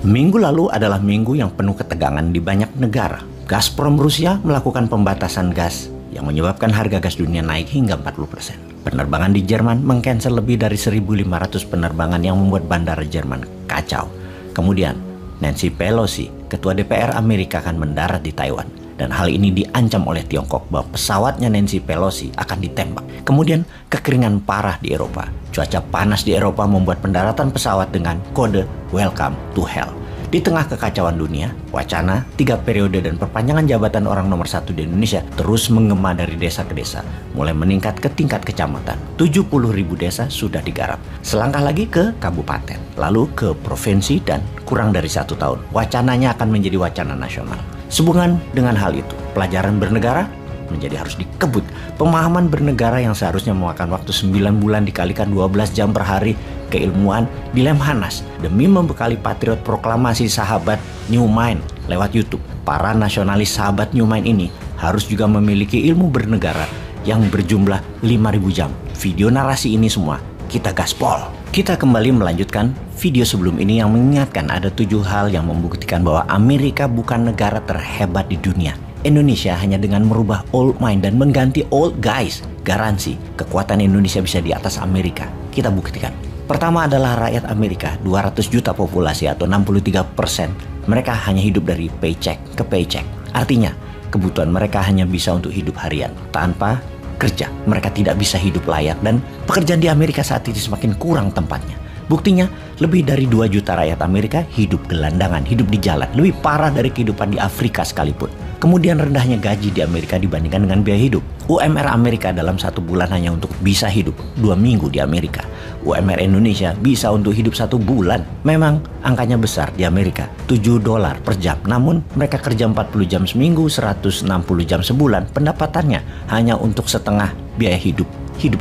Minggu lalu adalah minggu yang penuh ketegangan di banyak negara. Gazprom Rusia melakukan pembatasan gas yang menyebabkan harga gas dunia naik hingga 40%. Penerbangan di Jerman mengcancel lebih dari 1.500 penerbangan yang membuat bandara Jerman kacau. Kemudian, Nancy Pelosi, Ketua DPR Amerika, akan mendarat di Taiwan. Dan hal ini diancam oleh Tiongkok bahwa pesawatnya Nancy Pelosi akan ditembak. Kemudian, kekeringan parah di Eropa. Cuaca panas di Eropa membuat pendaratan pesawat dengan kode Welcome to Hell. Di tengah kekacauan dunia, wacana 3 periode dan perpanjangan jabatan orang nomor 1 di Indonesia terus menggema dari desa ke desa, mulai meningkat ke tingkat kecamatan. 70.000 desa sudah digarap. Selangkah lagi ke kabupaten, lalu ke provinsi, dan kurang dari 1 tahun, wacananya akan menjadi wacana nasional. Sehubungan dengan hal itu, pelajaran bernegara menjadi harus dikebut. Pemahaman bernegara yang seharusnya memakan waktu 9 bulan dikalikan 12 jam per hari, keilmuan dilemhanas demi membekali patriot proklamasi sahabat New Mind lewat YouTube. Para nasionalis sahabat New Mind ini harus juga memiliki ilmu bernegara yang berjumlah 5.000 jam. Video narasi ini semua kita gaspol. Kita kembali melanjutkan video sebelum ini yang mengingatkan ada 7 hal yang membuktikan bahwa Amerika bukan negara terhebat di dunia. Indonesia hanya dengan merubah old mind dan mengganti old guys, garansi kekuatan Indonesia bisa di atas Amerika. Kita buktikan. Pertama adalah rakyat Amerika, 200 juta populasi atau 63%. Mereka hanya hidup dari paycheck ke paycheck. Artinya, kebutuhan mereka hanya bisa untuk hidup harian. Tanpa kerja, mereka tidak bisa hidup layak, dan pekerjaan di Amerika saat ini semakin kurang tempatnya. Buktinya, lebih dari 2 juta rakyat Amerika hidup gelandangan, hidup di jalan. Lebih parah dari kehidupan di Afrika sekalipun. Kemudian rendahnya gaji di Amerika dibandingkan dengan biaya hidup. UMR Amerika dalam 1 bulan hanya untuk bisa hidup 2 minggu di Amerika. UMR Indonesia bisa untuk hidup 1 bulan. Memang angkanya besar di Amerika, $7 per jam. Namun mereka kerja 40 jam seminggu, 160 jam sebulan. Pendapatannya hanya untuk setengah biaya hidup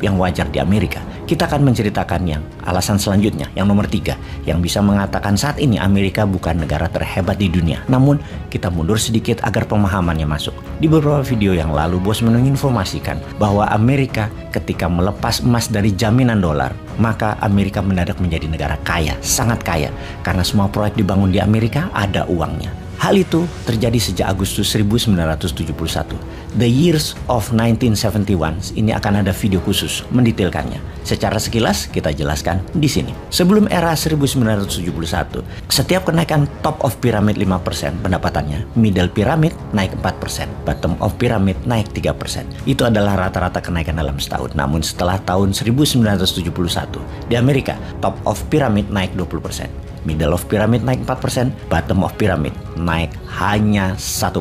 yang wajar di Amerika. Kita akan menceritakan yang alasan selanjutnya, yang nomor 3, yang bisa mengatakan saat ini Amerika bukan negara terhebat di dunia. Namun, kita mundur sedikit agar pemahamannya masuk. Di beberapa video yang lalu, Bos menginformasikan bahwa Amerika ketika melepas emas dari jaminan dolar, maka Amerika mendadak menjadi negara kaya, sangat kaya. Karena semua proyek dibangun di Amerika ada uangnya. Hal itu terjadi sejak Agustus 1971. The Years of 1971. Ini akan ada video khusus mendetailkannya. Secara sekilas kita jelaskan di sini. Sebelum era 1971, setiap kenaikan top of pyramid 5% pendapatannya, middle pyramid naik 4%, bottom of pyramid naik 3%. Itu adalah rata-rata kenaikan dalam setahun. Namun setelah tahun 1971, di Amerika top of pyramid naik 20%. Middle of pyramid naik 4%, bottom of pyramid naik hanya 1%.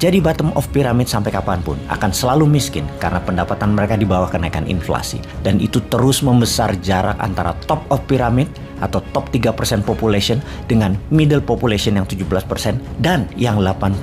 Jadi bottom of pyramid sampai kapanpun akan selalu miskin karena pendapatan mereka di bawah kenaikan inflasi. Dan itu terus membesar jarak antara top of pyramid atau top 3% population dengan middle population yang 17% dan yang 80%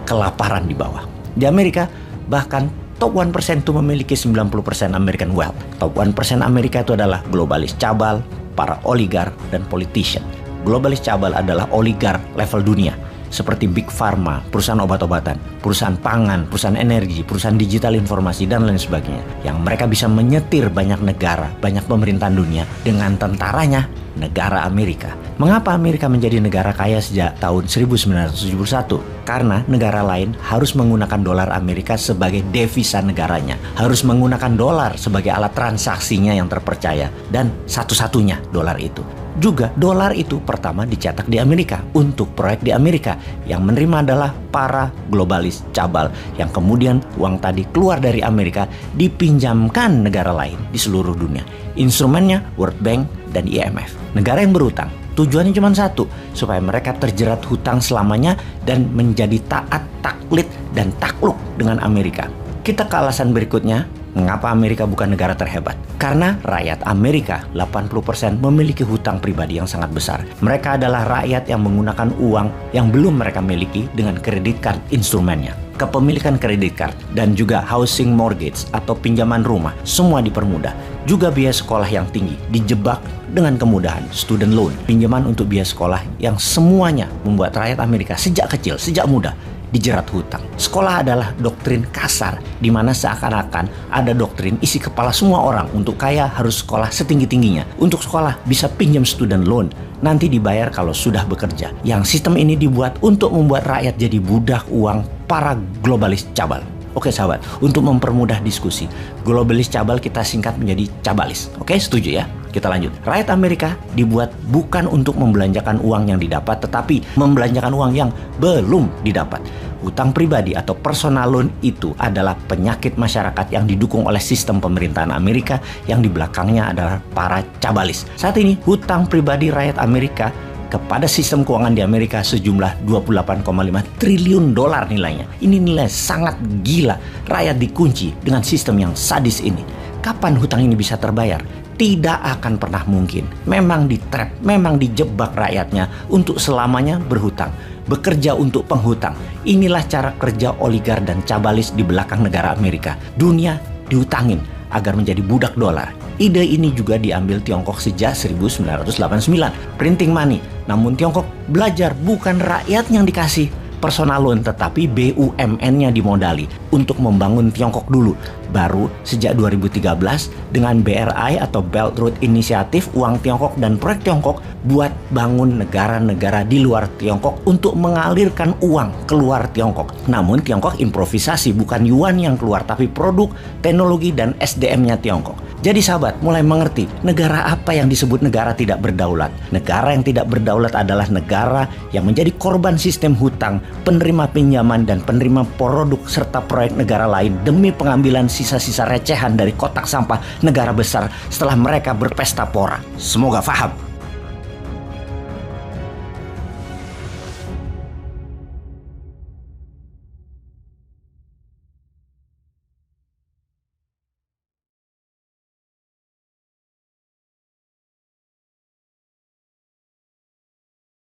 kelaparan di bawah. Di Amerika bahkan top 1% itu memiliki 90% American wealth. Top 1% Amerika itu adalah globalis cabal, para oligar, dan politician. Globalis cabal adalah oligar level dunia, seperti Big Pharma, perusahaan obat-obatan, perusahaan pangan, perusahaan energi, perusahaan digital informasi, dan lain sebagainya. Yang mereka bisa menyetir banyak negara, banyak pemerintahan dunia dengan tentaranya negara Amerika. Mengapa Amerika menjadi negara kaya sejak tahun 1971? Karena negara lain harus menggunakan dolar Amerika sebagai devisa negaranya. Harus menggunakan dolar sebagai alat transaksinya yang terpercaya. Dan satu-satunya dolar itu. Juga dolar itu pertama dicetak di Amerika untuk proyek di Amerika. Yang menerima adalah para globalis cabal yang kemudian uang tadi keluar dari Amerika dipinjamkan negara lain di seluruh dunia. Instrumennya World Bank dan IMF. Negara yang berutang tujuannya cuma satu, supaya mereka terjerat hutang selamanya dan menjadi taat, taklid, dan takluk dengan Amerika. Kita ke alasan berikutnya. Mengapa Amerika bukan negara terhebat? Karena rakyat Amerika 80% memiliki hutang pribadi yang sangat besar. Mereka adalah rakyat yang menggunakan uang yang belum mereka miliki dengan kredit card instrumennya. Kepemilikan kredit card dan juga housing mortgage atau pinjaman rumah semua dipermudah. Juga biaya sekolah yang tinggi dijebak dengan kemudahan. Student loan, pinjaman untuk biaya sekolah yang semuanya membuat rakyat Amerika sejak kecil, sejak muda dijerat hutang. Sekolah adalah doktrin kasar di mana seakan-akan ada doktrin isi kepala semua orang untuk kaya harus sekolah setinggi-tingginya. Untuk sekolah bisa pinjam student loan, nanti dibayar kalau sudah bekerja. Yang sistem ini dibuat untuk membuat rakyat jadi budak uang para globalis cabal. Oke sahabat, untuk mempermudah diskusi, globalis cabal kita singkat menjadi cabalis. Oke, setuju ya? Kita lanjut. Rakyat Amerika dibuat bukan untuk membelanjakan uang yang didapat, tetapi membelanjakan uang yang belum didapat. Hutang pribadi atau personal loan itu adalah penyakit masyarakat yang didukung oleh sistem pemerintahan Amerika yang di belakangnya adalah para cabalis. Saat ini, hutang pribadi rakyat Amerika kepada sistem keuangan di Amerika sejumlah 28,5 triliun dolar nilainya. Ini nilai sangat gila. Rakyat dikunci dengan sistem yang sadis ini. Kapan hutang ini bisa terbayar? Tidak akan pernah mungkin. Memang di-trap, memang dijebak rakyatnya untuk selamanya berhutang. Bekerja untuk penghutang. Inilah cara kerja oligar dan cabalis di belakang negara Amerika. Dunia dihutangin agar menjadi budak dolar. Ide ini juga diambil Tiongkok sejak 1989. Printing money. Namun Tiongkok belajar bukan rakyat yang dikasih personal loan, tetapi BUMN-nya dimodali untuk membangun Tiongkok dulu. Baru sejak 2013 dengan BRI atau Belt Road Initiative, uang Tiongkok dan proyek Tiongkok buat bangun negara-negara di luar Tiongkok untuk mengalirkan uang keluar Tiongkok. Namun Tiongkok improvisasi, bukan yuan yang keluar, tapi produk, teknologi, dan SDM-nya Tiongkok. Jadi sahabat, mulai mengerti negara apa yang disebut negara tidak berdaulat. Negara yang tidak berdaulat adalah negara yang menjadi korban sistem hutang, penerima pinjaman dan penerima produk serta proyek negara lain demi pengambilan sisa-sisa recehan dari kotak sampah negara besar setelah mereka berpesta pora. Semoga paham.